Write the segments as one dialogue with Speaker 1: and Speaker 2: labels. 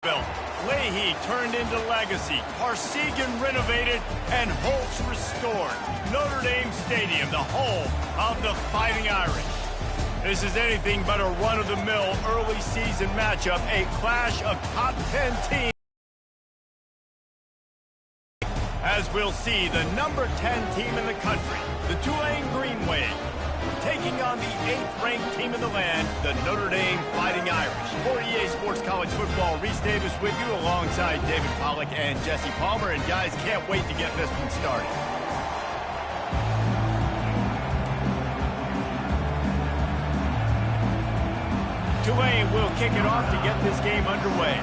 Speaker 1: Built. Leahy turned into legacy. Parsegian renovated, and Holtz restored. Notre Dame Stadium, the home of the Fighting Irish. This is anything but a run-of-the-mill early season matchup, a clash of top 10 teams. As we'll see, the number 10 team in the country, the Tulane Green Wave, taking on the 8th-ranked team in the land, the Notre Dame Fighting Irish. For EA Sports College Football, Reese Davis with you alongside David Pollack and Jesse Palmer. And guys, can't wait to get this one started. Tulane will kick it off to get this game underway.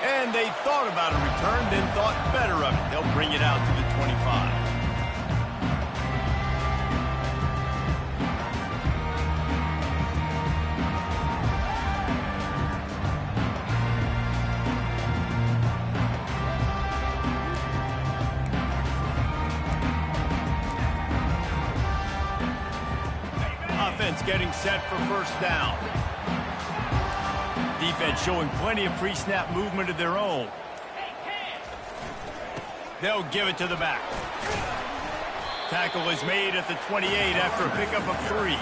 Speaker 1: And they thought about a return, then thought better of it. They'll bring it out to the 25. Offense getting set for first down. Defense showing plenty of pre-snap movement of their own. They'll give it to the back. Tackle is made at the 28 after a pickup of 3.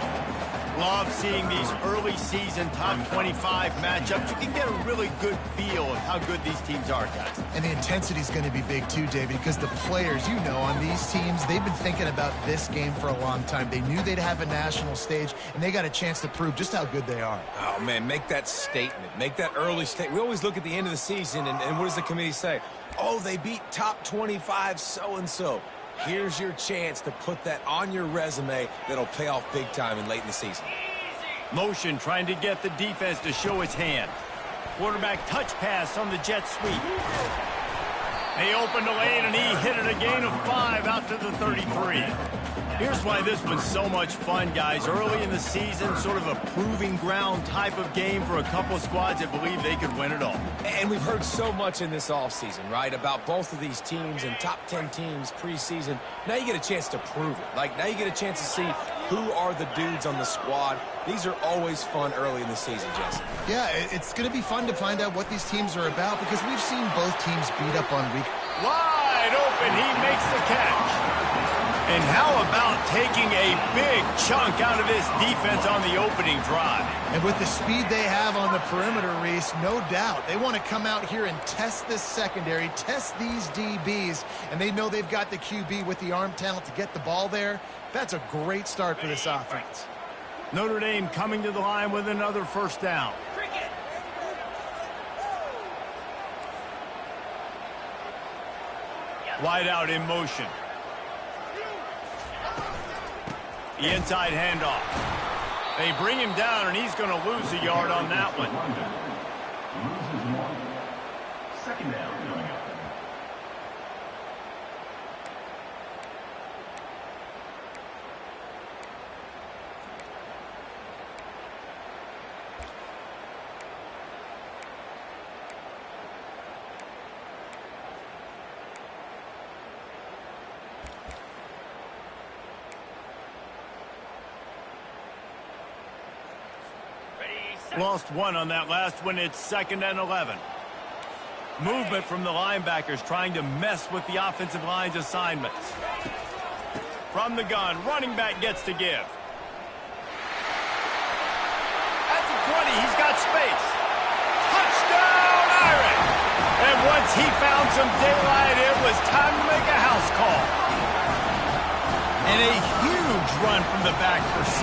Speaker 1: Love seeing these early season top 25 matchups. You can get a really good feel of how good these teams are, guys.
Speaker 2: And the intensity is going to be big too, David, because the players, you know, on these teams, they've been thinking about this game for a long time. They knew they'd have a national stage, and they got a chance to prove just how good they are.
Speaker 3: Oh, man, make that statement. Make that early statement. We always look at the end of the season, and what does the committee say? Oh, they beat top 25 so-and-so. Here's your chance to put that on your resume that'll pay off big time and late in the season.
Speaker 1: Motion trying to get the defense to show its hand. Quarterback touch pass on the jet sweep. They opened the lane, and he hit it a gain of 5 out to the 33. Here's why this one's so much fun, guys. Early in the season, sort of a proving ground type of game for a couple of squads that believe they could win it all.
Speaker 3: And we've heard so much in this offseason, right, about both of these teams and top 10 teams preseason. Now you get a chance to prove it. Like, now you get a chance to see who are the dudes on the squad. These are always fun early in the season, Jesse.
Speaker 2: Yeah, it's going to be fun to find out what these teams are about because we've seen both teams beat up on weak.
Speaker 1: Wide open, he makes the catch. And how about taking a big chunk out of this defense on the opening drive?
Speaker 2: And with the speed they have on the perimeter, Reese, no doubt, they want to come out here and test this secondary, test these DBs, and they know they've got the QB with the arm talent to get the ball there. That's a great start for this offense.
Speaker 1: Notre Dame coming to the line with another first down. Wide out in motion. The inside handoff. They bring him down, and he's going to lose a yard on that one.
Speaker 4: Second down.
Speaker 1: Lost one on that last one. It's 2nd and 11. Movement from the linebackers trying to mess with the offensive line's assignments. From the gun, running back gets to give. At the 20, he's got space. Touchdown, Irish! And once he found some daylight, it was time to make a house call. And a huge run from the back for 6.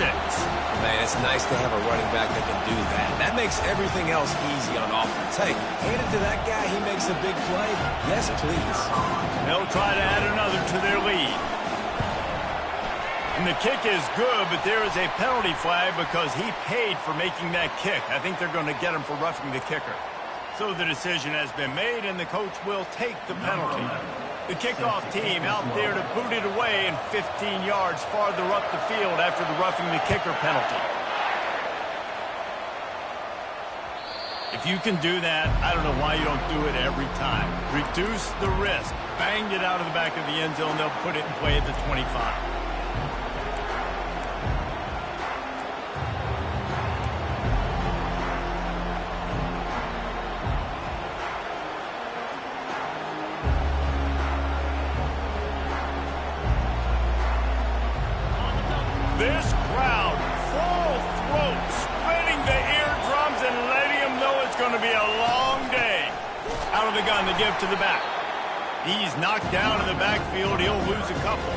Speaker 3: Man, it's nice to have a running back that can do that. That makes everything else easy on offense. Hey, hand it to that guy. He makes a big play. Yes, please.
Speaker 1: They'll try to add another to their lead. And the kick is good, but there is a penalty flag because he paid for making that kick. I think they're going to get him for roughing the kicker. So the decision has been made, and the coach will take the penalty. The kickoff team out there to boot it away and 15 yards farther up the field after the roughing the kicker penalty. If you can do that, I don't know why you don't do it every time. Reduce the risk. Banged it out of the back of the end zone. They'll put it in play at the 25. out of the gun to give to the back. He's knocked down in the backfield. He'll lose a couple.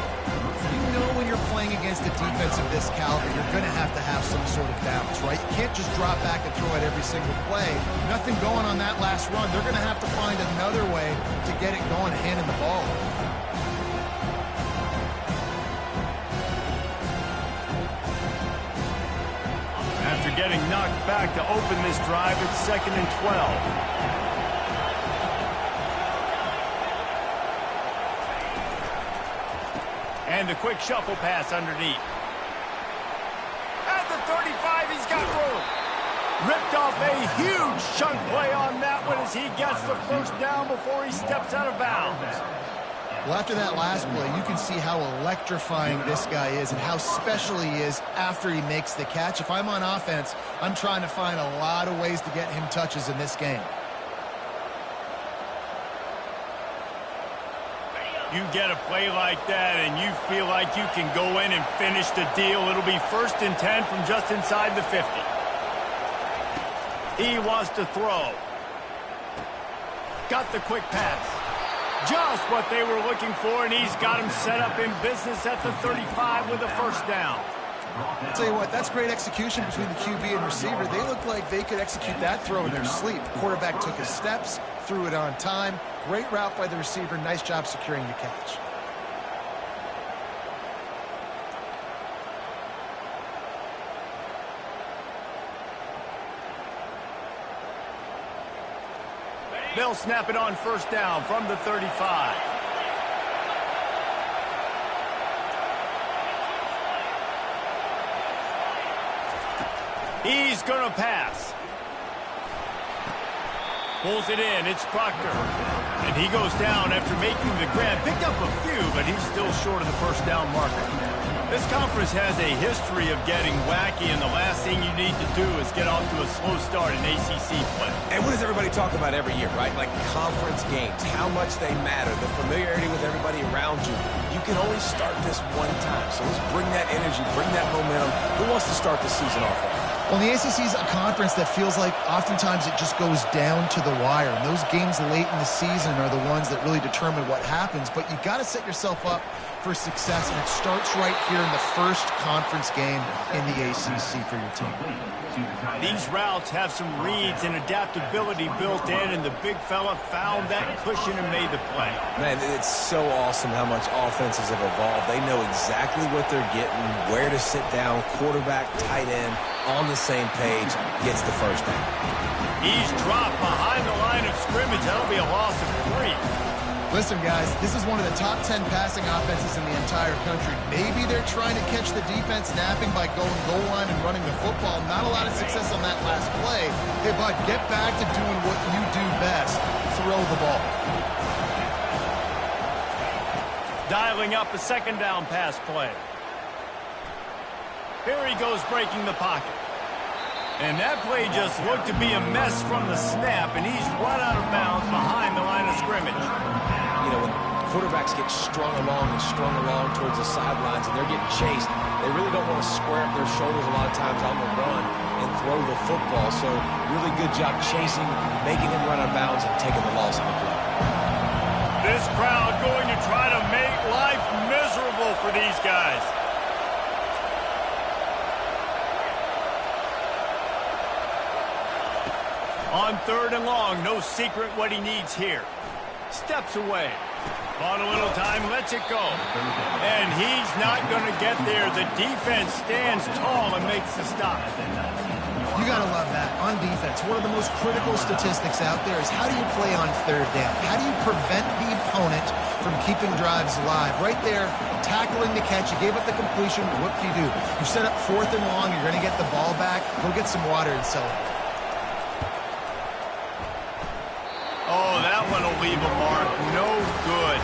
Speaker 2: You know when you're playing against a defense of this caliber, you're going to have some sort of balance, right? You can't just drop back and throw it every single play. Nothing going on that last run. They're going to have to find another way to get it going, handing the ball.
Speaker 1: After getting knocked back to open this drive, it's 2nd and 12. And the quick shuffle pass underneath. At the 35, he's got room. Ripped off a huge chunk play on that one as he gets the first down before he steps out of bounds.
Speaker 2: Well, after that last play, you can see how electrifying this guy is and how special he is after he makes the catch. If I'm on offense, I'm trying to find a lot of ways to get him touches in this game.
Speaker 1: You get a play like that and you feel like you can go in and finish the deal. It'll be 1st and 10 from just inside the 50. He wants to throw. Got the quick pass. Just what they were looking for, and he's got him set up in business at the 35 with a first down.
Speaker 2: I'll tell you what, that's great execution between the QB and receiver. They look like they could execute that throw in their sleep. The quarterback took his steps, threw it on time. Great route by the receiver. Nice job securing the catch.
Speaker 1: They'll snap it on first down from the 35. He's going to pass. Pulls it in. It's Proctor. And he goes down after making the grab. Picked up a few, but he's still short of the first down marker. This conference has a history of getting wacky, and the last thing you need to do is get off to a slow start in ACC play.
Speaker 3: And what does everybody talk about every year, right? Like conference games, how much they matter, the familiarity with everybody around you. You can only start this one time, so let's bring that energy, bring that momentum. Who wants to start the season off right?
Speaker 2: Well, the ACC is a conference that feels like oftentimes it just goes down to the wire. And those games late in the season are the ones that really determine what happens. But you've got to set yourself up for success, and it starts right here in the first conference game in the ACC for your team.
Speaker 1: These routes have some reads and adaptability built in, and the big fella found that cushion and made the play.
Speaker 3: Man, it's so awesome how much offenses have evolved. They know exactly what they're getting, where to sit down, quarterback, tight end, on the same page, gets the first down.
Speaker 1: He's dropped behind the line of scrimmage. That'll be a loss of 3.
Speaker 2: Listen, guys, this is one of the top 10 passing offenses in the entire country. Maybe they're trying to catch the defense napping by going goal line and running the football. Not a lot of success on that last play. Hey, bud, get back to doing what you do best. Throw the ball.
Speaker 1: Dialing up a second down pass play. Here he goes breaking the pocket. And that play just looked to be a mess from the snap, and he's run out of bounds behind the line of scrimmage.
Speaker 3: You know, when quarterbacks get strung along towards the sidelines and they're getting chased, they really don't want to square up their shoulders a lot of times on the run and throw the football. So really good job chasing, making him run out of bounds, and taking the loss on the play.
Speaker 1: This crowd going to try to make life miserable for these guys. On 3rd and long, no secret what he needs here. Steps away. On a little time, lets it go. And he's not going to get there. The defense stands tall and makes the stop.
Speaker 2: You got to love that. On defense, one of the most critical statistics out there is how do you play on 3rd down? How do you prevent the opponent from keeping drives alive? Right there, tackling the catch. You gave up the completion. What do? You set up 4th and long. You're going to get the ball back. Go get some water and celebrate.
Speaker 1: Oh, that one will leave a mark. No good.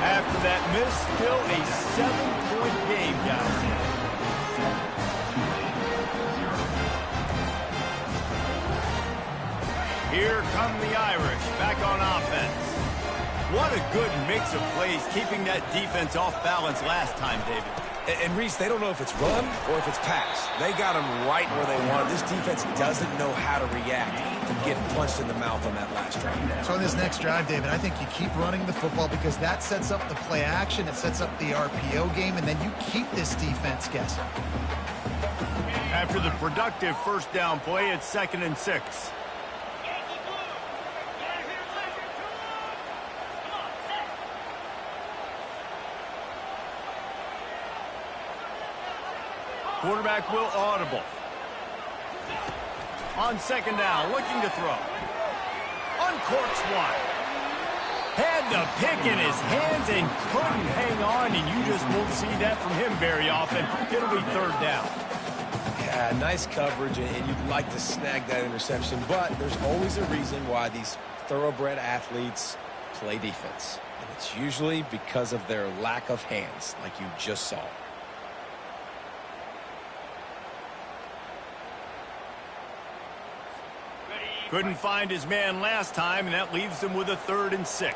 Speaker 1: After that miss, still a 7-point game, guys. Here come the Irish, back on offense. What a good mix of plays, keeping that defense off balance last time, David.
Speaker 3: And Reese, they don't know if it's run or if it's pass. They got them right where they want. This defense doesn't know how to react. from getting punched in the mouth on that last drive.
Speaker 2: So on this next drive, David, I think you keep running the football because that sets up the play action, it sets up the RPO game, and then you keep this defense guessing.
Speaker 1: After the productive first down play, it's 2nd and 6. Quarterback will audible. On 2nd down, looking to throw. Uncorks one. Had the pick in his hands and couldn't hang on, and you just won't see that from him very often. It'll be 3rd down.
Speaker 3: Yeah, nice coverage, and you'd like to snag that interception, but there's always a reason why these thoroughbred athletes play defense. And it's usually because of their lack of hands, like you just saw.
Speaker 1: Couldn't find his man last time, and that leaves him with a 3rd and 6.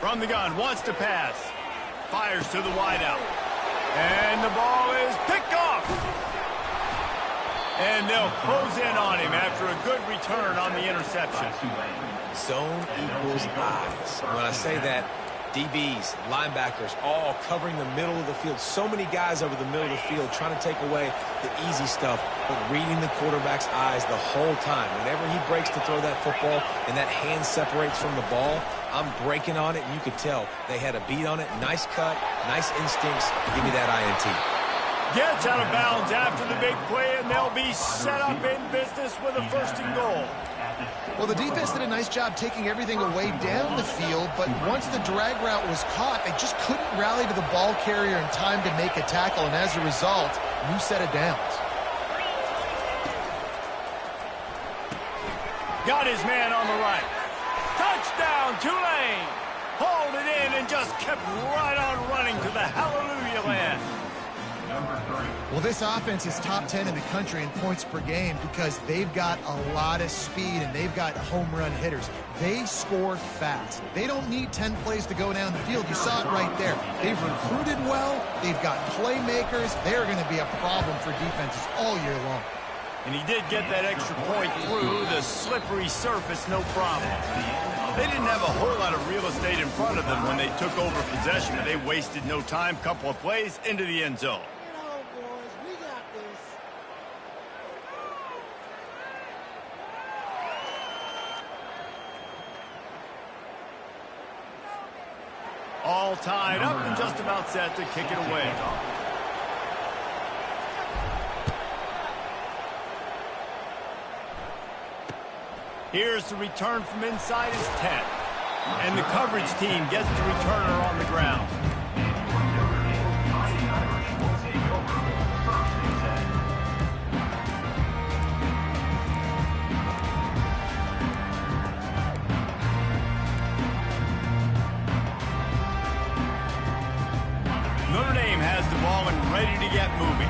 Speaker 1: From the gun, wants to pass. Fires to the wideout. And the ball is picked off. And they'll close in on him after a good return on the interception.
Speaker 3: Zone equals eyes. When I say that, DBs, linebackers, all covering the middle of the field. So many guys over the middle of the field trying to take away the easy stuff, but reading the quarterback's eyes the whole time. Whenever he breaks to throw that football and that hand separates from the ball, I'm breaking on it, and you could tell they had a beat on it. Nice cut, nice instincts. Give me that INT.
Speaker 1: Gets out of bounds after the big play, and they'll be set up in business with a 1st and goal.
Speaker 2: Well, the defense did a nice job taking everything away down the field, but once the drag route was caught, they just couldn't rally to the ball carrier in time to make a tackle, and as a result, new set of downs.
Speaker 1: Got his man on the right. Touchdown, Tulane! Hauled it in and just kept right on running to the hallelujah land.
Speaker 2: Well, this offense is top 10 in the country in points per game because they've got a lot of speed and they've got home run hitters. They score fast. They don't need 10 plays to go down the field. You saw it right there. They've recruited well. They've got playmakers. They're going to be a problem for defenses all year long.
Speaker 1: And he did get that extra point through the slippery surface, no problem. They didn't have a whole lot of real estate in front of them when they took over possession, but they wasted no time. Couple of plays into the end zone. All tied up and just about set to kick it away. Here's the return from inside his 10. And the coverage team gets the returner on the ground. Notre Dame has the ball and ready to get moving.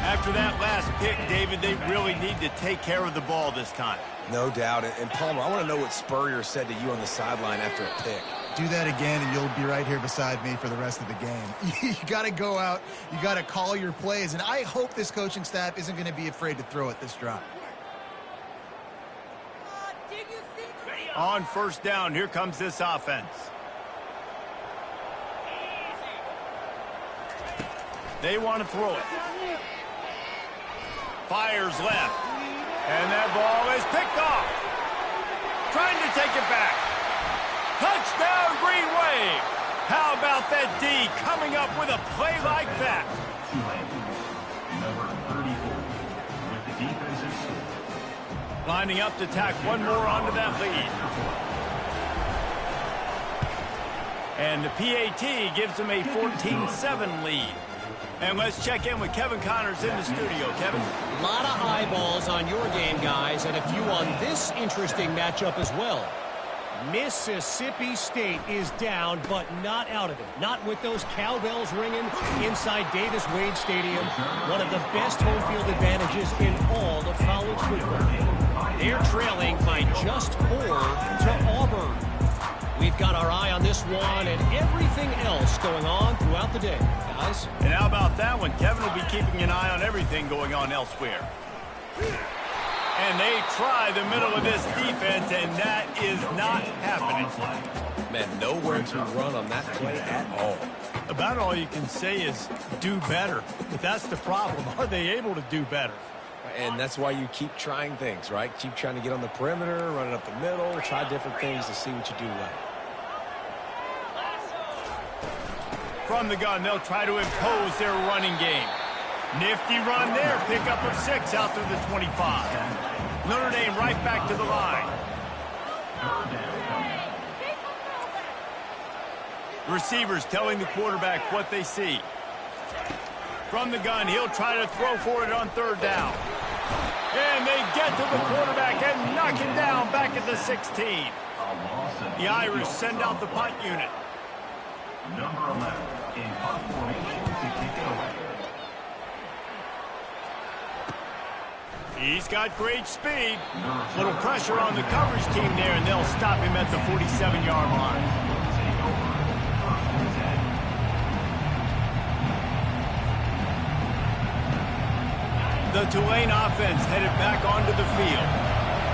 Speaker 1: After that last pick, David, they really need to take care of the ball this time.
Speaker 3: No doubt. And Palmer, I want to know what Spurrier said to you on the sideline after a pick.
Speaker 2: Do that again, and you'll be right here beside me for the rest of the game. You got to go out. You got to call your plays, and I hope this coaching staff isn't going to be afraid to throw it this drive.
Speaker 1: On 1st down, here comes this offense. They want to throw it. Fires left. And that ball is picked off. Trying to take it back. Touchdown, Green Wave. How about that D coming up with a play like that?
Speaker 4: Number 34 with the defensive score.
Speaker 1: Lining up to tack one more onto that lead. And the PAT gives them a 14-7 lead. And let's check in with Kevin Connors in the studio. Kevin?
Speaker 5: A lot of eyeballs on your game, guys, and a few on this interesting matchup as well. Mississippi State is down, but not out of it. Not with those cowbells ringing inside Davis-Wade Stadium, one of the best home field advantages in all of college football. They're trailing by just 4 to Auburn. We've got our eye on this one and everything else going on throughout the day, guys.
Speaker 1: And how about that one? Kevin will be keeping an eye on everything going on elsewhere. And they try the middle of this defense, and that is not happening.
Speaker 3: Man, nowhere to run on that play at all.
Speaker 1: About all you can say is do better. But that's the problem. Are they able to do better?
Speaker 3: And that's why you keep trying things, right? Keep trying to get on the perimeter, run it up the middle, try different things to see what you do well.
Speaker 1: From the gun, they'll try to impose their running game. Nifty run there. Pickup of 6 out to the 25. Notre Dame right back to the line. Receivers telling the quarterback what they see. From the gun, he'll try to throw for it on 3rd down. And they get to the quarterback and knock him down back at the 16. The Irish send out the punt unit.
Speaker 4: Number 11 in punt formation to kick it away.
Speaker 1: He's got great speed. Little pressure on the coverage team there, and they'll stop him at the 47-yard line. The Tulane offense headed back onto the field.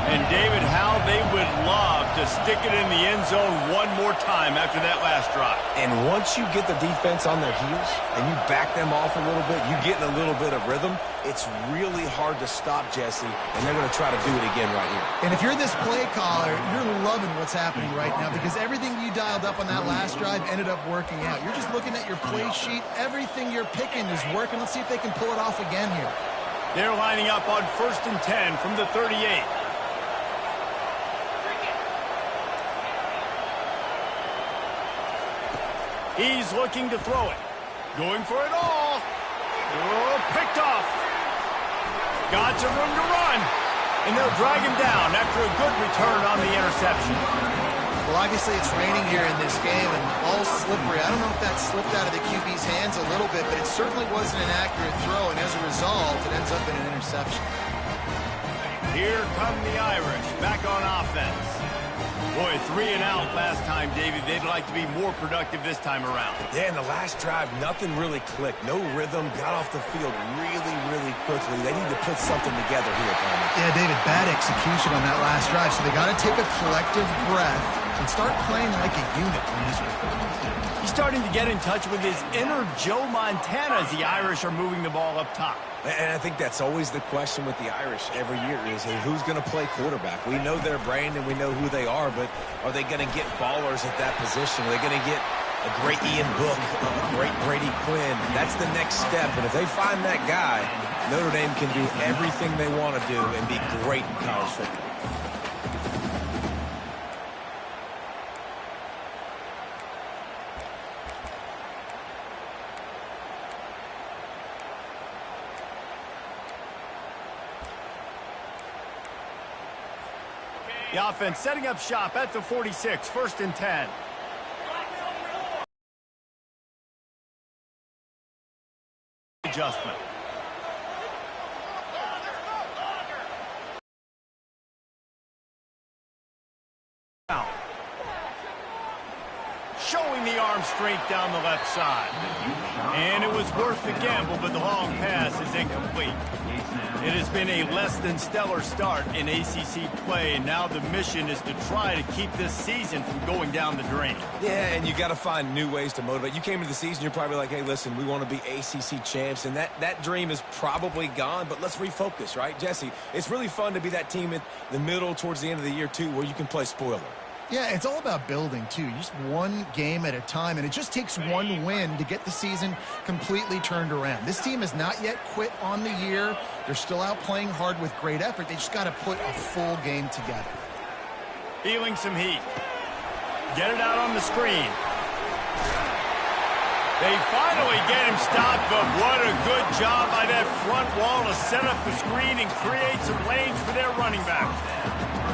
Speaker 1: And David, how they would love to stick it in the end zone one more time after that last drive.
Speaker 3: And once you get the defense on their heels and you back them off a little bit, you get in a little bit of rhythm, it's really hard to stop, Jesse, and they're going to try to do it again right here.
Speaker 2: And if you're this play caller, you're loving what's happening right now because everything you dialed up on that last drive ended up working out. You're just looking at your play sheet. Everything you're picking is working. Let's see if they can pull it off again here.
Speaker 1: They're lining up on 1st and 10 from the 38. He's looking to throw it. Going for it all. Oh, picked off. Got some room to run. And they'll drag him down after a good return on the interception.
Speaker 2: Well, obviously it's raining here in this game and all slippery. I don't know if that slipped out of the QB's hands a little bit, but it certainly wasn't an accurate throw, and as a result, it ends up in an interception.
Speaker 1: Here come the Irish back on offense. Boy, 3 and out last time, David. They'd like to be more productive this time around.
Speaker 3: Yeah, in the last drive, nothing really clicked. No rhythm, got off the field really, really quickly. They need to put something together here, Palmer.
Speaker 2: Yeah, David, bad execution on that last drive, so they got to take a collective breath and start playing like a unit on this one.
Speaker 1: He's starting to get in touch with his inner Joe Montana as the Irish are moving the ball up top.
Speaker 3: And I think that's always the question with the Irish every year is, hey, who's going to play quarterback? We know their brand and we know who they are, but are they going to get ballers at that position? Are they going to get a great Ian Book, a great Brady Quinn? That's the next step. And if they find that guy, Notre Dame can do everything they want to do and be great in college football.
Speaker 1: The offense setting up shop at the 46, 1st and 10. Adjustment. Showing the arm strength down the left side. And it was worth the gamble, but the long pass is incomplete. It has been a less than stellar start in ACC play, and now the mission is to try to keep this season from going down the drain.
Speaker 3: Yeah, and you got to find new ways to motivate. You came into the season, you're probably like, hey, listen, we want to be ACC champs, and that dream is probably gone, but let's refocus, right? Jesse, it's really fun to be that team in the middle towards the end of the year, too, where you can play spoiler.
Speaker 2: Yeah, it's all about building, too. Just one game at a time, and it just takes one win to get the season completely turned around. This team has not yet quit on the year. They're still out playing hard with great effort. They just got to put a full game together.
Speaker 1: Feeling some heat. Get it out on the screen. They finally get him stopped, but what a good job by that front wall to set up the screen and create some lanes for their running back.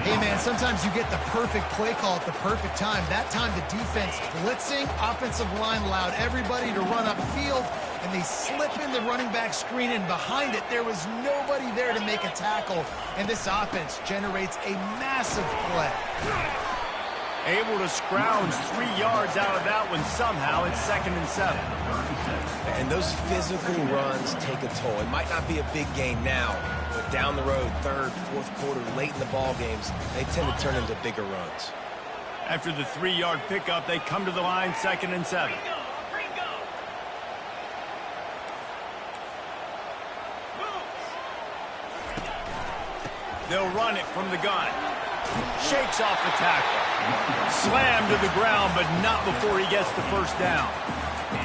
Speaker 2: Hey, man, sometimes you get the perfect play call at the perfect time. That time the defense blitzing, offensive line allowed everybody to run upfield, and they slip in the running back screen, and behind it there was nobody there to make a tackle, and this offense generates a massive play.
Speaker 1: Able to scrounge 3 yards out of that one somehow. It's 2nd and 7.
Speaker 3: And those physical runs take a toll. It might not be a big gain now, but down the road, 3rd, 4th quarter, late in the ball games, they tend to turn into bigger runs.
Speaker 1: After the 3-yard pickup, they come to the line, 2nd and 7. They'll run it from the gun. Shakes off the tackle. Slammed to the ground, but not before he gets the first down.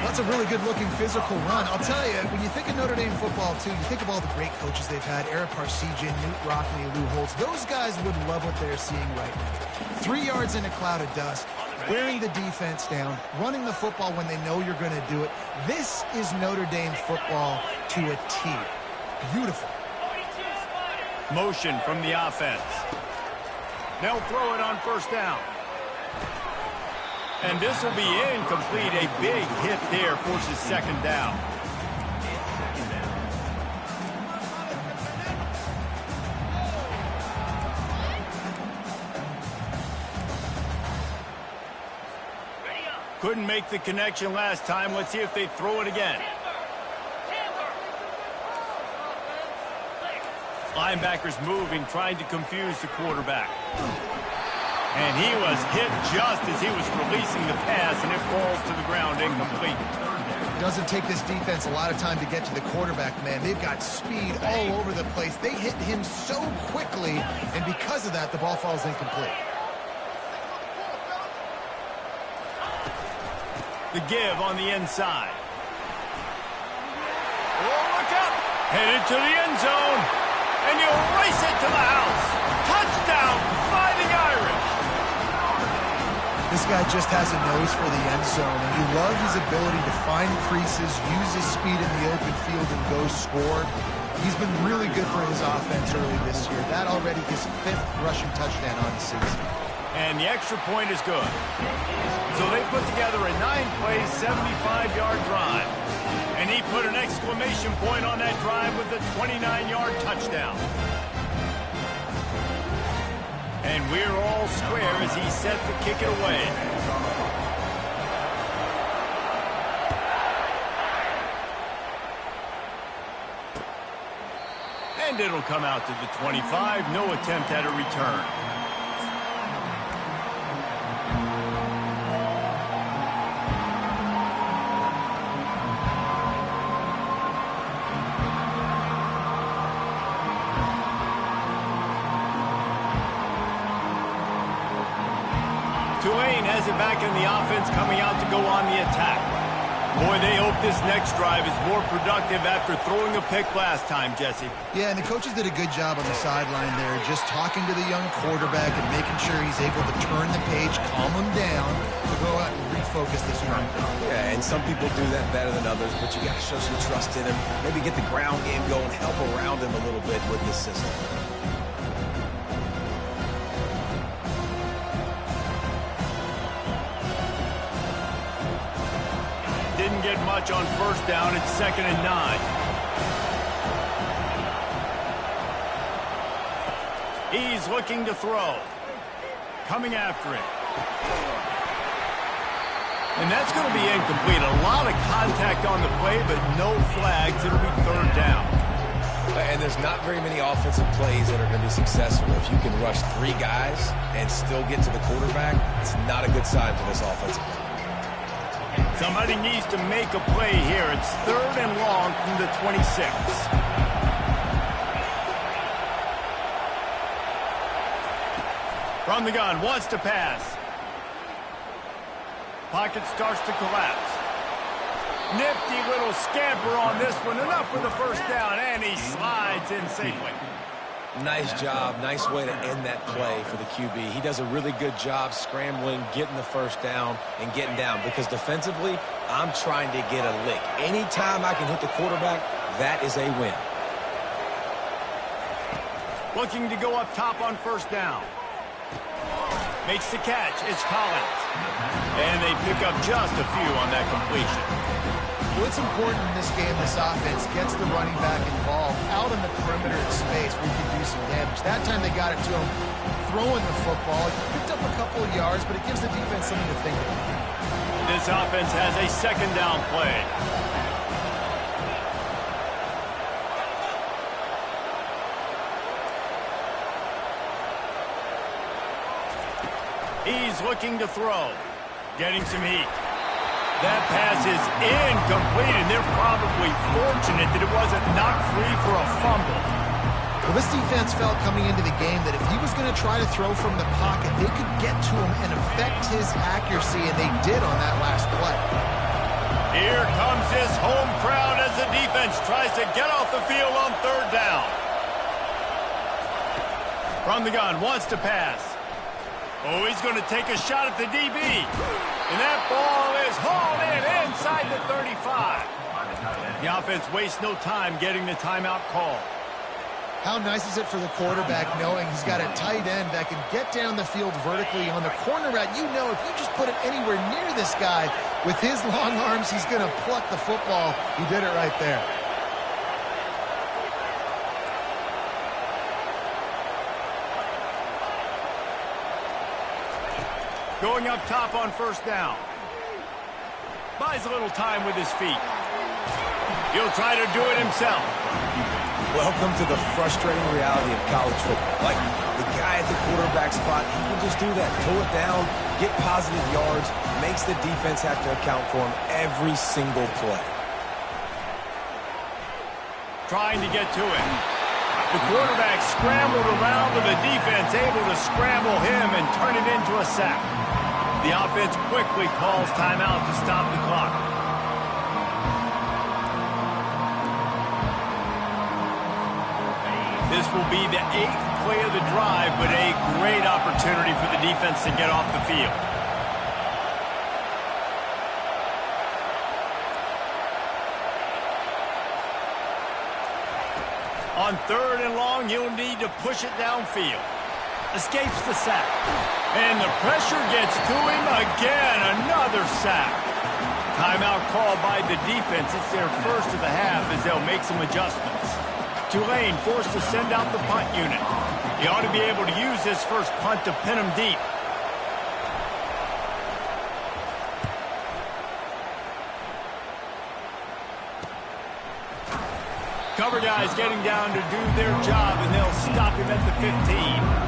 Speaker 2: That's a really good-looking physical run. I'll tell you, when you think of Notre Dame football, too, you think of all the great coaches they've had, Eric Parseghian, Newt Rockne, Lou Holtz. Those guys would love what they're seeing right now. 3 yards in a cloud of dust, wearing the defense down, running the football when they know you're going to do it. This is Notre Dame football to a T. Beautiful.
Speaker 1: Motion from the offense. They'll throw it on first down. And this will be incomplete. A big hit there forces 2nd down. Couldn't make the connection last time. Let's see if they throw it again. Linebackers moving, trying to confuse the quarterback. And he was hit just as he was releasing the pass, and it falls to the ground incomplete.
Speaker 2: It doesn't take this defense a lot of time to get to the quarterback, man. They've got speed all over the place. They hit him so quickly, and because of that, the ball falls incomplete.
Speaker 1: The give on the inside. Oh, look up! Headed to the end zone. And you race it to the house. Touchdown, Fighting Irish.
Speaker 2: This guy just has a nose for the end zone, and you love his ability to find creases, use his speed in the open field, and go score. He's been really good for his offense early this year. That already his 5th rushing touchdown on the season.
Speaker 1: And the extra point is good. So they put together a 9-play, 75-yard drive. And he put an exclamation point on that drive with a 29-yard touchdown. And we're all square as he's set to kick it away. And it'll come out to the 25. No attempt at a return. Tulane has it back in the offense, coming out to go on the attack. Boy, they hope this next drive is more productive after throwing a pick last time, Jesse.
Speaker 2: Yeah, and the coaches did a good job on the sideline there, just talking to the young quarterback and making sure he's able to turn the page, calm him down, to go out and refocus this run.
Speaker 3: Yeah, and some people do that better than others, but you got to show some trust in him. Maybe get the ground game going, help around him a little bit with this system.
Speaker 1: Didn't get much on first down. It's 2nd and 9. He's looking to throw. Coming after it. And that's going to be incomplete. A lot of contact on the play, but no flags. It'll be 3rd down.
Speaker 3: And there's not very many offensive plays that are going to be successful. If you can rush 3 guys and still get to the quarterback, it's not a good sign for this offensive line.
Speaker 1: Somebody needs to make a play here. It's 3rd and long from the 26. From the gun, wants to pass. Pocket starts to collapse. Nifty little scamper on this one. Enough for the first down, and he slides in safely.
Speaker 3: Nice job. Nice way to end that play for the QB. He does a really good job scrambling, getting the first down, and getting down. Because defensively, I'm trying to get a lick. Anytime I can hit the quarterback, that is a win.
Speaker 1: Looking to go up top on first down. Makes the catch. It's Collins. And they pick up just a few on that completion.
Speaker 2: What's important in this game, this offense gets the running back involved out in the the perimeter in space where he can do some damage. That time they got it to him throwing the football. He picked up a couple of yards, but it gives the defense something to think about.
Speaker 1: This offense has a second down play. He's looking to throw. Getting some heat. That pass is incomplete, and they're probably fortunate that it wasn't knocked free for a fumble.
Speaker 2: Well, this defense felt coming into the game that if he was going to try to throw from the pocket, they could get to him and affect his accuracy, and they did on that last play.
Speaker 1: Here comes his home crowd as the defense tries to get off the field on third down. From the gun, wants to pass. Oh, he's going to take a shot at the DB. And that ball is hauled in inside the 35. The offense wastes no time getting the timeout call.
Speaker 2: How nice is it for the quarterback knowing he's got a tight end that can get down the field vertically on the corner route? You know, if you just put it anywhere near this guy with his long arms, he's going to pluck the football. He did it right there.
Speaker 1: Going up top on first down. Buys a little time with his feet. He'll try to do it himself.
Speaker 3: Welcome to the frustrating reality of college football. Like, the guy at the quarterback spot, he can just do that. Pull it down, get positive yards, makes the defense have to account for him every single play.
Speaker 1: Trying to get to it. The quarterback scrambled around with the defense, able to scramble him and turn it into a sack. The offense quickly calls timeout to stop the clock. This will be the 8th play of the drive, but a great opportunity for the defense to get off the field. On third and long, he'll need to push it downfield. Escapes the sack. And the pressure gets to him again. Another sack. Timeout called by the defense. It's their first of the half as they'll make some adjustments. Tulane forced to send out the punt unit. He ought to be able to use this first punt to pin him deep. Cover guys getting down to do their job, and they'll stop him at the 15.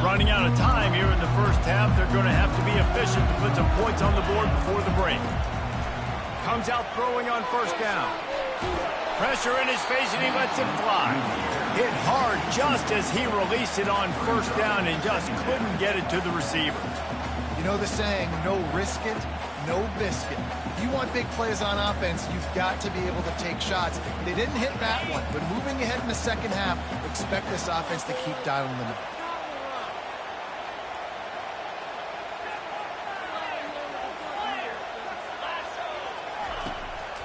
Speaker 1: Running out of time here in the first half. They're going to have to be efficient to put some points on the board before the break. Comes out throwing on first down. Pressure in his face, and he lets it fly. Hit hard just as he released it on first down and just couldn't get it to the receiver.
Speaker 2: You know the saying, no risk it, no biscuit. If you want big plays on offense, you've got to be able to take shots. They didn't hit that one, but moving ahead in the second half, expect this offense to keep dialing them up.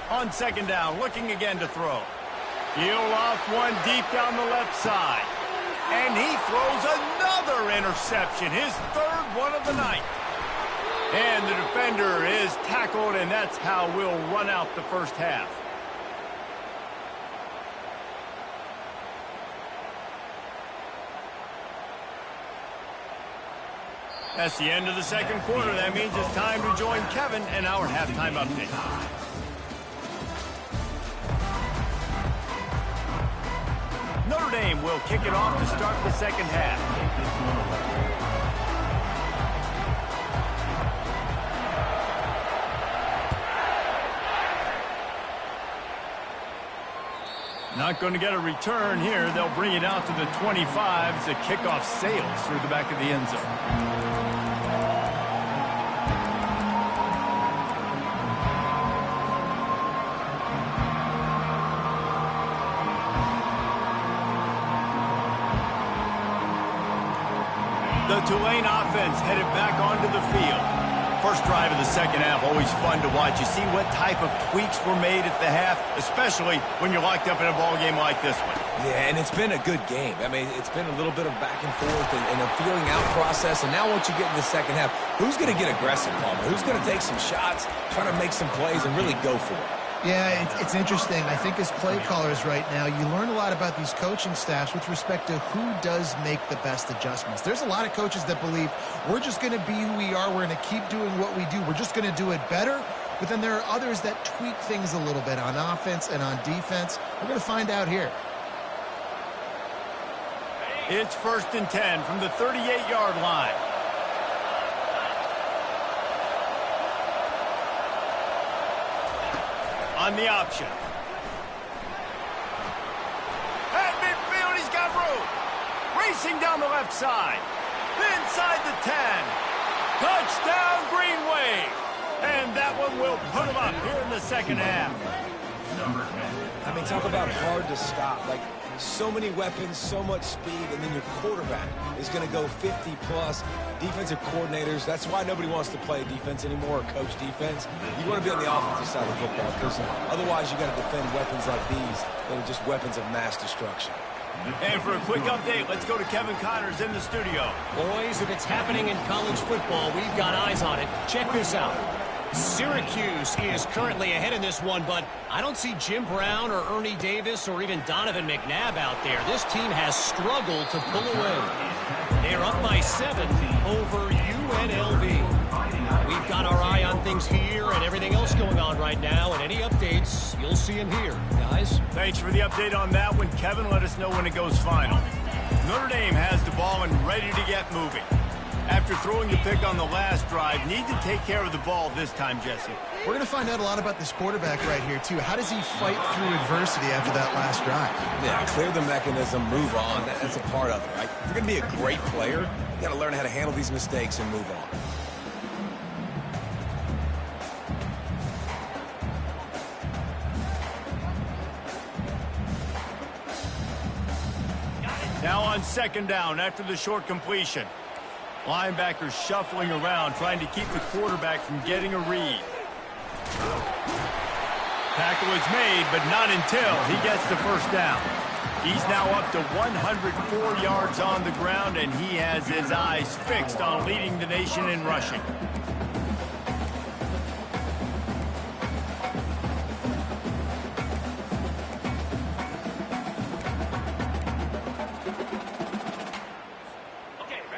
Speaker 1: On second down, looking again to throw. He'll off one deep down the left side. And he throws another interception, his third one of the night. And the defender is tackled, and that's how we'll run out the first half. That's the end of the second quarter. That means it's time to join Kevin and our halftime update. Notre Dame will kick it off to start the second half. Not going to get a return here. They'll bring it out to the 25 as the kickoff sails through the back of the end zone. The Tulane offense headed back onto the field. First drive of the second half, always fun to watch. You see what type of tweaks were made at the half, especially when you're locked up in a ball game like this one.
Speaker 3: Yeah, and it's been a good game. I mean, it's been a little bit of back and forth and a feeling out process. And now once you get in the second half, who's going to get aggressive, Palmer? Who's going to take some shots, try to make some plays, and really go for it?
Speaker 2: Yeah, it's interesting. I think as play callers right now, you learn a lot about these coaching staffs with respect to who does make the best adjustments. There's a lot of coaches that believe we're just going to be who we are. We're going to keep doing what we do. We're just going to do it better. But then there are others that tweak things a little bit on offense and on defense. We're going to find out here.
Speaker 1: It's 1st and 10 from the 38-yard line. On the option. At midfield, he's got room. Racing down the left side. Inside the 10. Touchdown, Green Wave. And that one will put him up here in the second half.
Speaker 3: I mean, talk about hard to stop. Like, so many weapons, so much speed, and then your quarterback is going to go 50-plus. Defensive coordinators, that's why nobody wants to play defense anymore or coach defense. You want to be on the offensive side of football because otherwise you got to defend weapons like these that are just weapons of mass destruction.
Speaker 1: And for a quick update, let's go to Kevin Connors in the studio.
Speaker 5: Boys, if it's happening in college football, we've got eyes on it. Check this out. Syracuse is currently ahead in this one, but I don't see Jim Brown or Ernie Davis or even Donovan McNabb out there. This team has struggled to pull away. They're up by 7 over UNLV. We've got our eye on things here and everything else going on right now, and any updates, you'll see them here, guys.
Speaker 1: Thanks for the update on that one, Kevin. Let us know when it goes final. Notre Dame has the ball and ready to get moving. After throwing the pick on the last drive, need to take care of the ball this time, Jesse.
Speaker 2: We're going to find out a lot about this quarterback right here, too. How does he fight through adversity after that last drive?
Speaker 3: Yeah, clear the mechanism, move on. That's a part of it, right? If you're going to be a great player, you got to learn how to handle these mistakes and move on.
Speaker 1: Now on 2nd down after the short completion. Linebackers shuffling around, trying to keep the quarterback from getting a read. Tackle is made, but not until he gets the first down. He's now up to 104 yards on the ground, and he has his eyes fixed on leading the nation in rushing.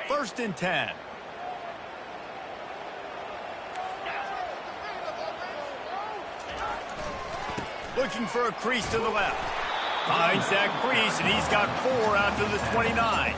Speaker 1: First and 10. Looking for a crease to the left. Finds that crease, and he's got 4 out to the 29.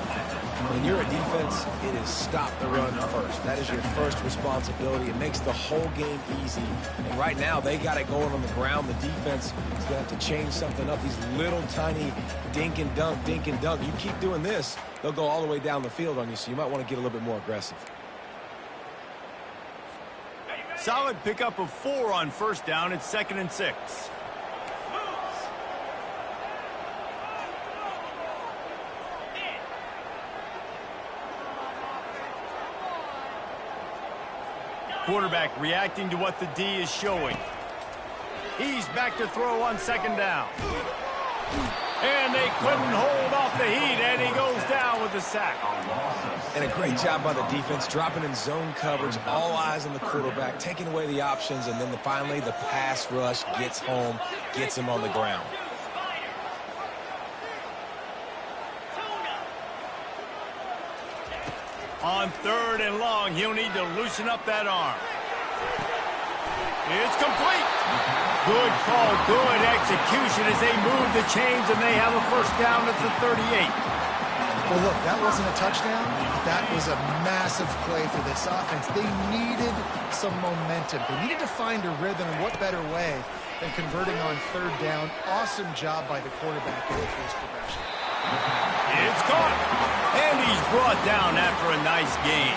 Speaker 3: When you're a defense, it is stop the run first. That is your first responsibility. It makes the whole game easy. And right now, they got it going on the ground. The defense is going to have to change something up. These little tiny dink and dunk, dink and dunk. You keep doing this, they'll go all the way down the field on you, so you might want to get a little bit more aggressive.
Speaker 1: Solid pickup of 4 on first down. It's 2nd and 6. Quarterback reacting to what the D is showing. He's back to throw on 2nd down. And they couldn't hold off the heat, and he goes down with the sack.
Speaker 3: And a great job by the defense, dropping in zone coverage, all eyes on the quarterback, taking away the options, and then finally the pass rush gets home, gets him on the ground.
Speaker 1: On 3rd and long, he'll need to loosen up that arm. It's complete. Good call, good execution as they move the chains, and they have a first down at the 38.
Speaker 2: Well, look, that wasn't a touchdown. That was a massive play for this offense. They needed some momentum. They needed to find a rhythm, and what better way than converting on 3rd down. Awesome job by the quarterback in the first progression.
Speaker 1: It's caught, and he's brought down after a nice gain.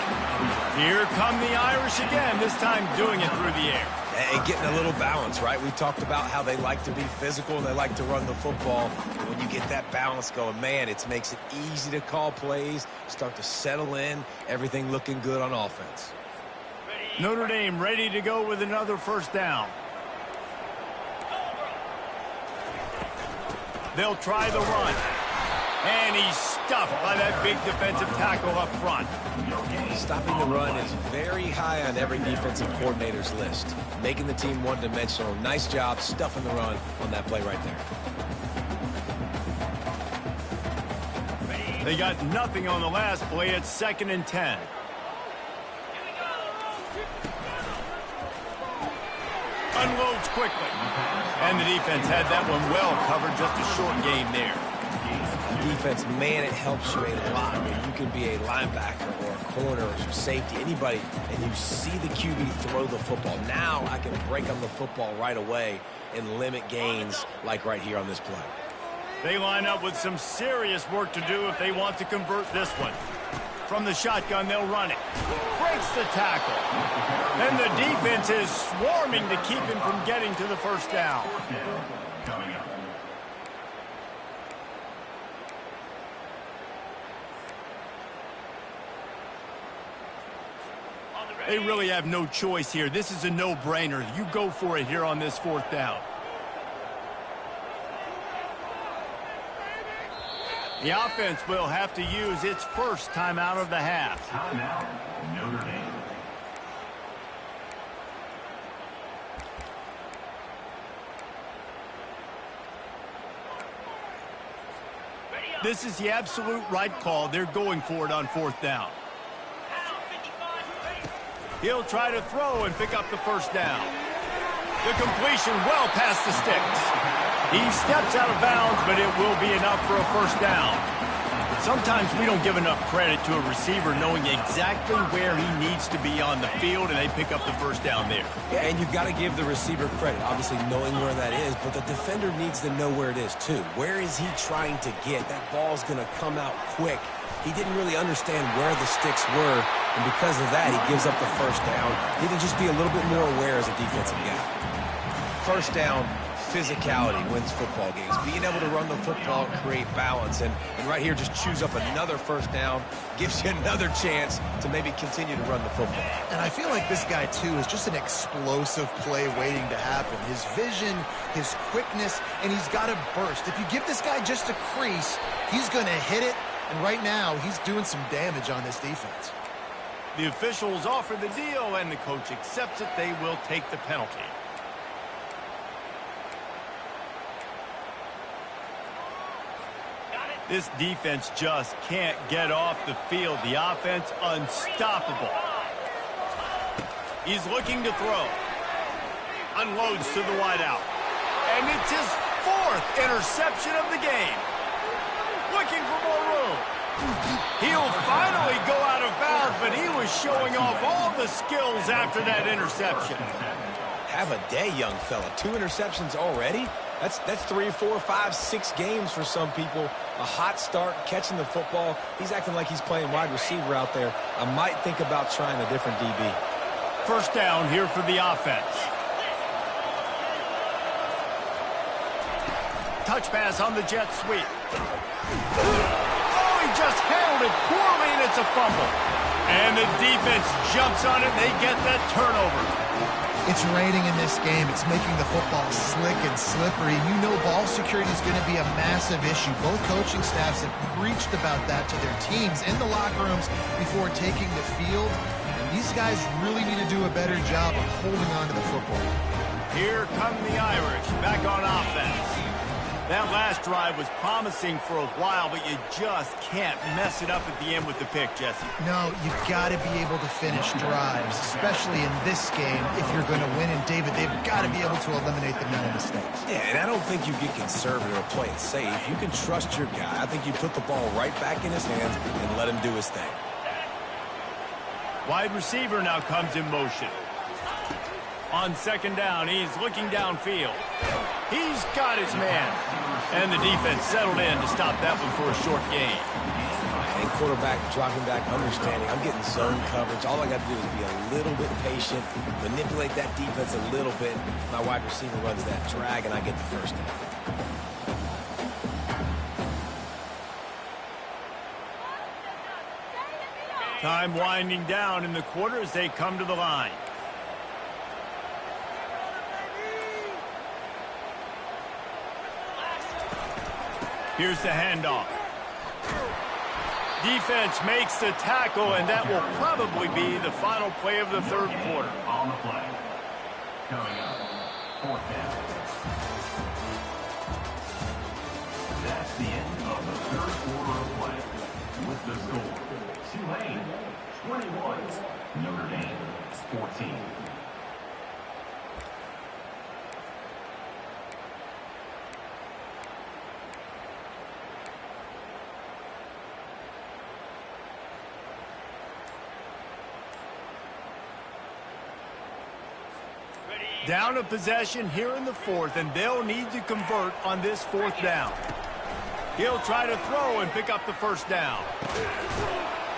Speaker 1: Here come the Irish again, this time doing it through the air.
Speaker 3: And getting a little balance, right? We talked about how they like to be physical and they like to run the football. And when you get that balance going, man, it makes it easy to call plays, start to settle in, everything looking good on offense.
Speaker 1: Notre Dame ready to go with another first down. They'll try the run. And he's stuffed by that big defensive tackle up front.
Speaker 3: Stopping the run is very high on every defensive coordinator's list. Making the team one-dimensional. Nice job stuffing the run on that play right there.
Speaker 1: They got nothing on the last play. It's 2nd and 10. Unloads quickly. And the defense had that one well covered. Just a short game there.
Speaker 3: Defense, man, it helps you a lot. I mean, you can be a linebacker or a corner or some safety, anybody, and you see the QB throw the football. Now I can break on the football right away and limit gains like right here on this play.
Speaker 1: They line up with some serious work to do if they want to convert this one. From the shotgun, they'll run it. Breaks the tackle. And the defense is swarming to keep him from getting to the first down.
Speaker 4: Coming up.
Speaker 1: They really have no choice here. This is a no-brainer. You go for it here on this 4th down. The offense will have to use its first timeout of the half.
Speaker 4: Timeout, Notre Dame.
Speaker 1: This is the absolute right call. They're going for it on 4th down. He'll try to throw and pick up the first down. The completion well past the sticks. He steps out of bounds, but it will be enough for a first down. Sometimes we don't give enough credit to a receiver knowing exactly where he needs to be on the field, and they pick up the first down there.
Speaker 3: Yeah, and you've got to give the receiver credit, obviously knowing where that is, but the defender needs to know where it is too. Where is he trying to get? That ball's going to come out quick. He didn't really understand where the sticks were, and because of that, he gives up the first down. He can just be a little bit more aware as a defensive guy. First down, physicality wins football games. Being able to run the football, create balance, and right here just choose up another first down, gives you another chance to maybe continue to run the football.
Speaker 2: And I feel like this guy, too, is just an explosive play waiting to happen. His vision, his quickness, and he's got a burst. If you give this guy just a crease, he's going to hit it. And right now, he's doing some damage on this defense.
Speaker 1: The officials offer the deal, and the coach accepts it. They will take the penalty. This defense just can't get off the field. The offense unstoppable. He's looking to throw. Unloads to the wideout. And it's his 4th interception of the game. Looking for more room. He'll finally go out of bounds, but he was showing off all the skills after that interception.
Speaker 3: Have a day, young fella. 2 interceptions already? That's 3, 4, 5, 6 games for some people. A hot start, catching the football. He's acting like he's playing wide receiver out there. I might think about trying a different DB.
Speaker 1: First down here for the offense. Touch pass on the jet sweep. Oh, he just handled it poorly, and it's a fumble. And the defense jumps on it, and they get that turnover.
Speaker 2: It's raining in this game. It's making the football slick and slippery. You know ball security is going to be a massive issue. Both coaching staffs have preached about that to their teams in the locker rooms before taking the field. And these guys really need to do a better job of holding on to the football.
Speaker 1: Here come the Irish, back on offense. That last drive was promising for a while, but you just can't mess it up at the end with the pick, Jesse.
Speaker 2: No, you've got to be able to finish drives, especially in this game if you're going to win. And, David, they've got to be able to eliminate the mental mistakes.
Speaker 3: Yeah, and I don't think you get conservative or play it safe. You can trust your guy. I think you put the ball right back in his hands and let him do his thing.
Speaker 1: Wide receiver now comes in motion. On 2nd down, he's looking downfield. He's got his man. And the defense settled in to stop that one for a short gain.
Speaker 3: And quarterback dropping back, understanding. I'm getting zone coverage. All I got to do is be a little bit patient, manipulate that defense a little bit. My wide receiver runs that drag, and I get the first down.
Speaker 1: Time winding down in the quarter as they come to the line. Here's the handoff. Defense makes the tackle, and that will probably be the final play of the third quarter.
Speaker 4: On the play. Coming up, fourth down. That's the end of the third quarter of play. With the score, Tulane 21, Notre Dame 14.
Speaker 1: Down a possession here in the fourth, and they'll need to convert on this fourth down. He'll try to throw and pick up the first down.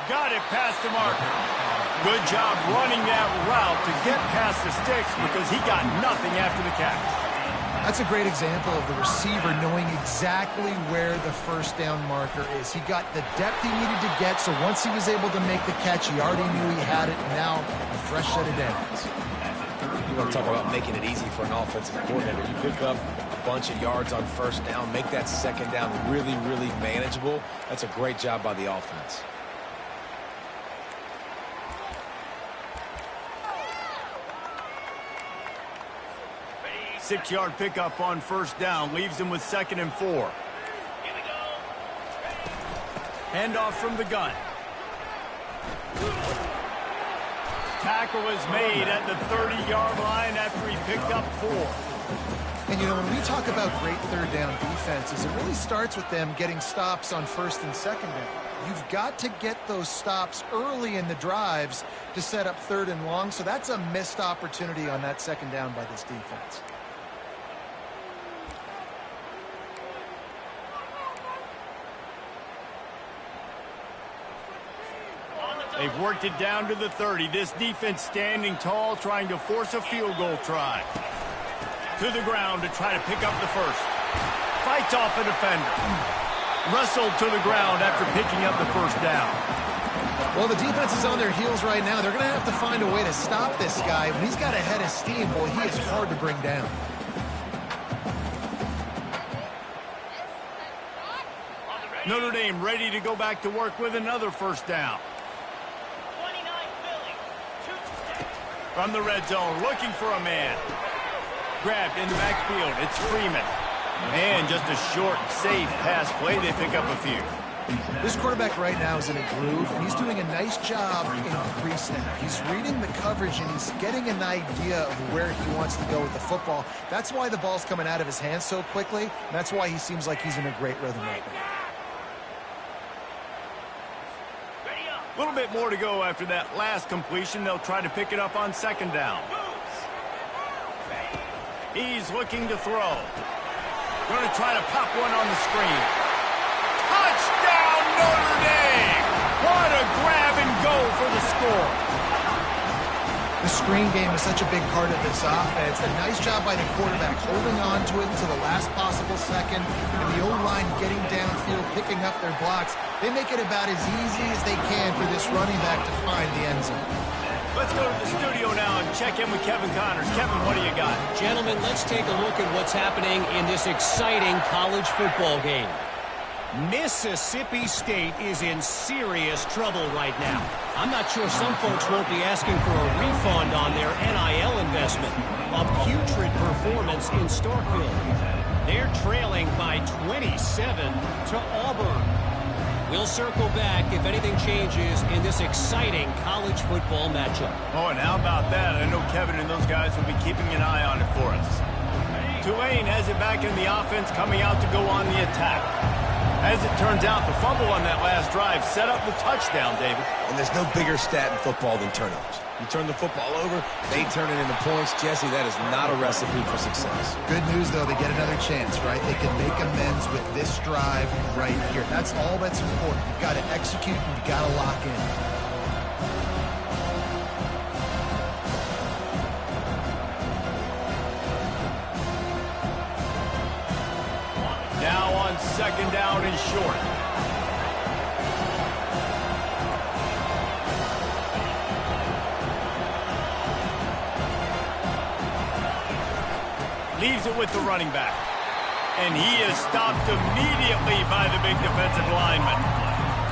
Speaker 1: Got it past the marker. Good job running that route to get past the sticks because he got nothing after the catch.
Speaker 2: That's a great example of the receiver knowing exactly where the first down marker is. He got the depth he needed to get, so once he was able to make the catch, he already knew he had it, and now a fresh set of downs.
Speaker 3: You want to talk about making it easy for an offensive coordinator. You pick up a bunch of yards on first down, make that second down really, really manageable. That's a great job by the offense.
Speaker 1: Six-yard pickup on first down leaves him with 2nd and 4. Handoff from the gun. Tackle is made at the 30-yard line after he picked up 4.
Speaker 2: And, you know, when we talk about great third down defenses, it really starts with them getting stops on first and second down. You've got to get those stops early in the drives to set up third and long, so that's a missed opportunity on that second down by this defense.
Speaker 1: They've worked it down to the 30. This defense standing tall, trying to force a field goal try. To the ground to try to pick up the first. Fights off a defender. Wrestled to the ground after picking up the first down.
Speaker 2: Well, the defense is on their heels right now. They're going to have to find a way to stop this guy. When he's got a head of steam, boy, he is hard to bring down.
Speaker 1: Notre Dame ready to go back to work with another first down. From the red zone, looking for a man. Grabbed in the backfield. It's Freeman. And just a short, safe pass play. They pick up a few.
Speaker 2: This quarterback right now is in a groove, and he's doing a nice job in pre-snap. He's reading the coverage, and he's getting an idea of where he wants to go with the football. That's why the ball's coming out of his hands so quickly, and that's why he seems like he's in a great rhythm right now.
Speaker 1: A little bit more to go after that last completion. They'll try to pick it up on second down. He's looking to throw. Going to try to pop one on the screen. Touchdown, Notre Dame! What a grab and go for the score.
Speaker 2: The screen game is such a big part of this offense. A nice job by the quarterback holding on to it until the last possible second, and the O-line getting downfield, picking up their blocks. They make it about as easy as they can for this running back to find the end zone.
Speaker 1: Let's go to the studio now and check in with Kevin Connors. Kevin, what do you got?
Speaker 5: Gentlemen, let's take a look at what's happening in this exciting college football game. Mississippi State is in serious trouble right now. I'm not sure some folks won't be asking for a refund on their NIL investment. A putrid performance in Starkville. They're trailing by 27 to Auburn. We'll circle back if anything changes in this exciting college football matchup.
Speaker 1: Oh, and how about that? I know Kevin and those guys will be keeping an eye on it for us. Tulane has it back in the offense, coming out to go on the attack. As it turns out, the fumble on that last drive set up the touchdown, David.
Speaker 3: And there's no bigger stat in football than turnovers. You turn the football over, they turn it into points. Jesse, that is not a recipe for success.
Speaker 2: Good news, though, they get another chance, right? They can make amends with this drive right here. That's all that's important. You've got to execute and you've got to lock in.
Speaker 1: Now on second down and short. Leaves it with the running back. And he is stopped immediately by the big defensive lineman.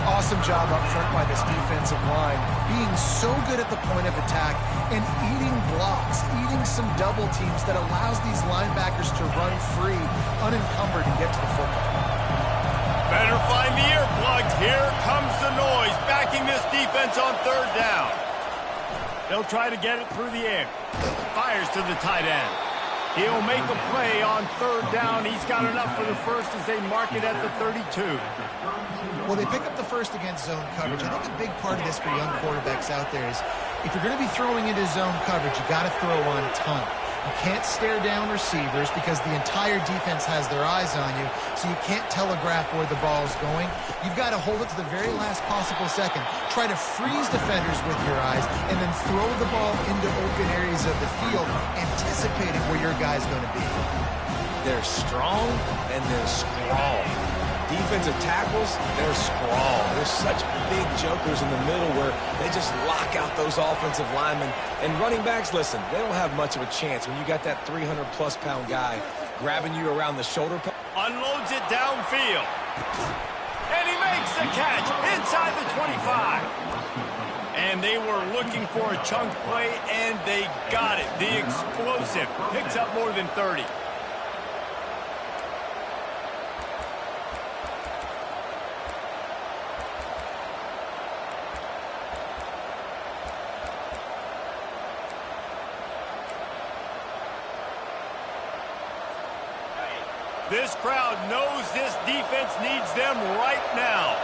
Speaker 2: Awesome job up front by this defensive line, being so good at the point of attack and eating blocks, eating some double teams that allows these linebackers to run free, unencumbered, and get to the football.
Speaker 1: Better find the earplugs. Here comes the noise, backing this defense on third down. They'll try to get it through the air. Fires to the tight end. He'll make a play on third down. He's got enough for the first as they mark it at the 32.
Speaker 2: Well, they pick up the first against zone coverage. I think a big part of this for young quarterbacks out there is if you're going to be throwing into zone coverage, you got to throw on time. You can't stare down receivers because the entire defense has their eyes on you, so you can't telegraph where the ball is going. You've got to hold it to the very last possible second. Try to freeze defenders with your eyes, and then throw the ball into open areas of the field, anticipating where your guy's going to be.
Speaker 3: They're strong and they're scrawl. Defensive tackles, they're scrawl. They're such big jokers in the middle where they just lock out those offensive linemen. And running backs, listen, they don't have much of a chance when you got that 300-plus pound guy grabbing you around the shoulder.
Speaker 1: Unloads it downfield. And he makes the catch inside the 25. And they were looking for a chunk play, and they got it. The explosive picks up more than 30. This crowd knows this defense needs them right now.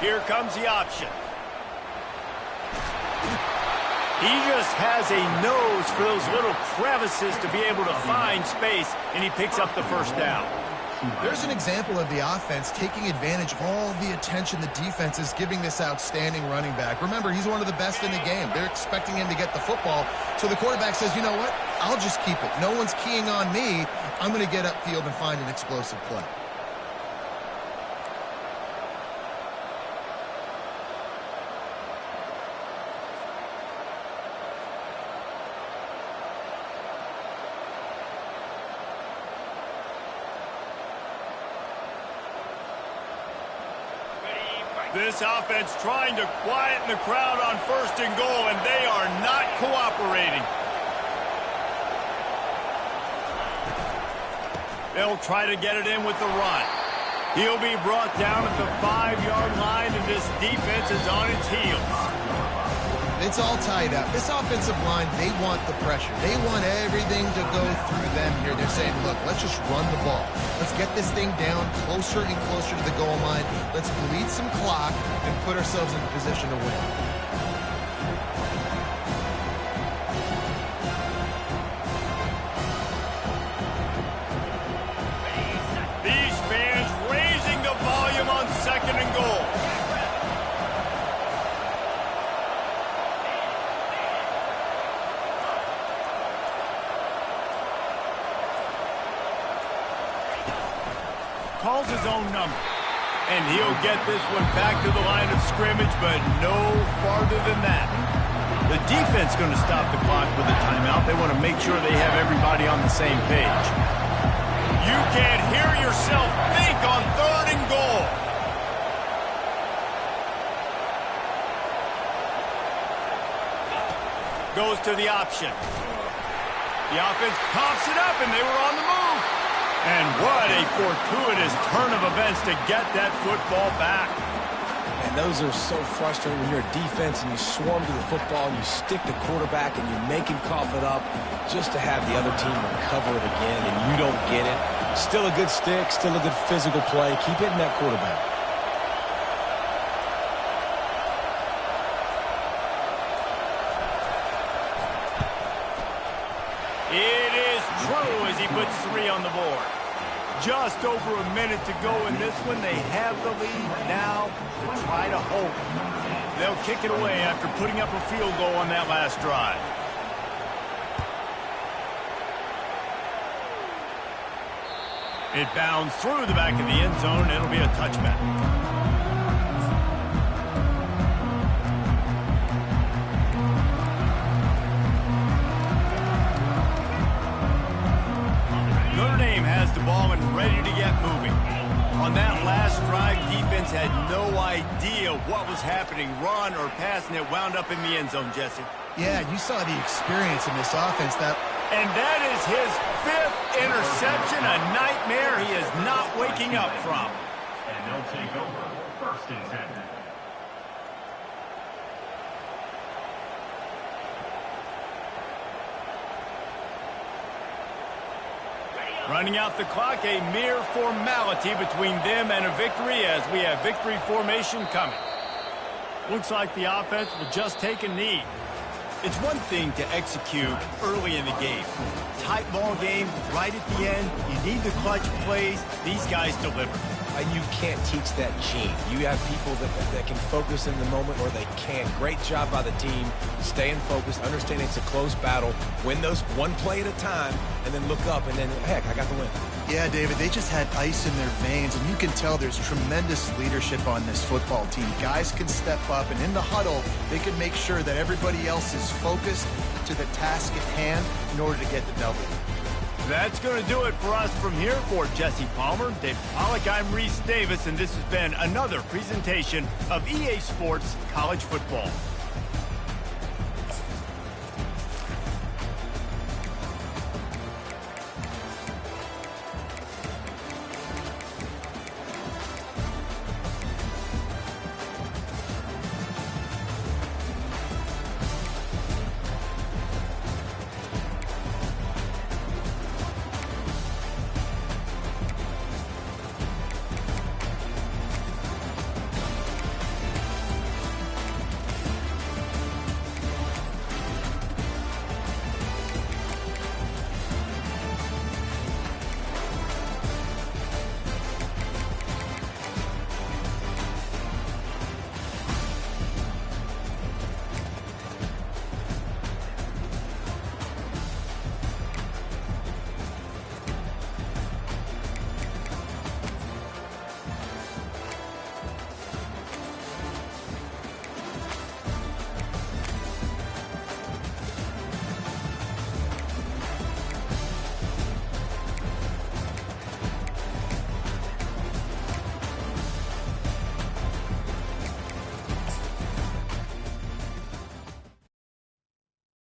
Speaker 1: Here comes the option. He just has a nose for those little crevices to be able to find space, and he picks up the first down.
Speaker 2: There's an example of the offense taking advantage of all the attention the defense is giving this outstanding running back. Remember, he's one of the best in the game. They're expecting him to get the football. So the quarterback says, you know what? I'll just keep it. No one's keying on me. I'm going to get upfield and find an explosive play.
Speaker 1: This offense trying to quieten the crowd on first and goal, and they are not cooperating. They'll try to get it in with the run. He'll be brought down at the 5-yard line, and this defense is on its heels.
Speaker 2: It's all tied up. This offensive line, they want the pressure. They want everything to go through them here. They're saying, look, let's just run the ball. Let's get this thing down closer and closer to the goal line. Let's bleed some clock and put ourselves in a position to win.
Speaker 1: These fans raising the volume on second and goal. Calls his own number. And he'll get this one back to the line of scrimmage, but no farther than that. The defense going to stop the clock with a timeout. They want to make sure they have everybody on the same page. You can't hear yourself think on third and goal. Goes to the option. The offense coughs it up, and they were on the move. And what a fortuitous turn of events to get that football back.
Speaker 3: And those are so frustrating when you're a defense and you swarm to the football and you stick the quarterback and you make him cough it up just to have the other team recover it again and you don't get it. Still a good stick, still a good physical play. Keep hitting that quarterback.
Speaker 1: It is true as he puts 3 on the board. Just over a minute to go in this one. They have the lead now to try to hold it. They'll kick it away after putting up a field goal on that last drive. It bounds through the back of the end zone. It'll be a touchback. ball and ready to get moving. On that last drive, defense had no idea what was happening, run or pass, and it wound up in the end zone, Jesse.
Speaker 2: Yeah, you saw the experience in this offense.
Speaker 1: And that is his 5th interception, a nightmare he is not waking up from.
Speaker 4: And they'll take over 1st and 10.
Speaker 1: Running out the clock, a mere formality between them and a victory as we have victory formation coming. Looks like the offense will just take a knee. It's one thing to execute early in the game. Tight ball game, right at the end, you need the clutch plays. These guys deliver.
Speaker 3: You can't teach that gene. You have people that can focus in the moment or they can't. Great job by the team, staying focused, understanding it's a close battle, win those one play at a time, and then look up and then, heck, I got the win.
Speaker 2: Yeah, David, they just had ice in their veins, and you can tell there's tremendous leadership on this football team. Guys can step up, and in the huddle, they can make sure that everybody else is focused to the task at hand in order to get the W.
Speaker 1: That's going to do it for us from here. For Jesse Palmer, Dave Pollack, I'm Reese Davis, and this has been another presentation of EA Sports College Football.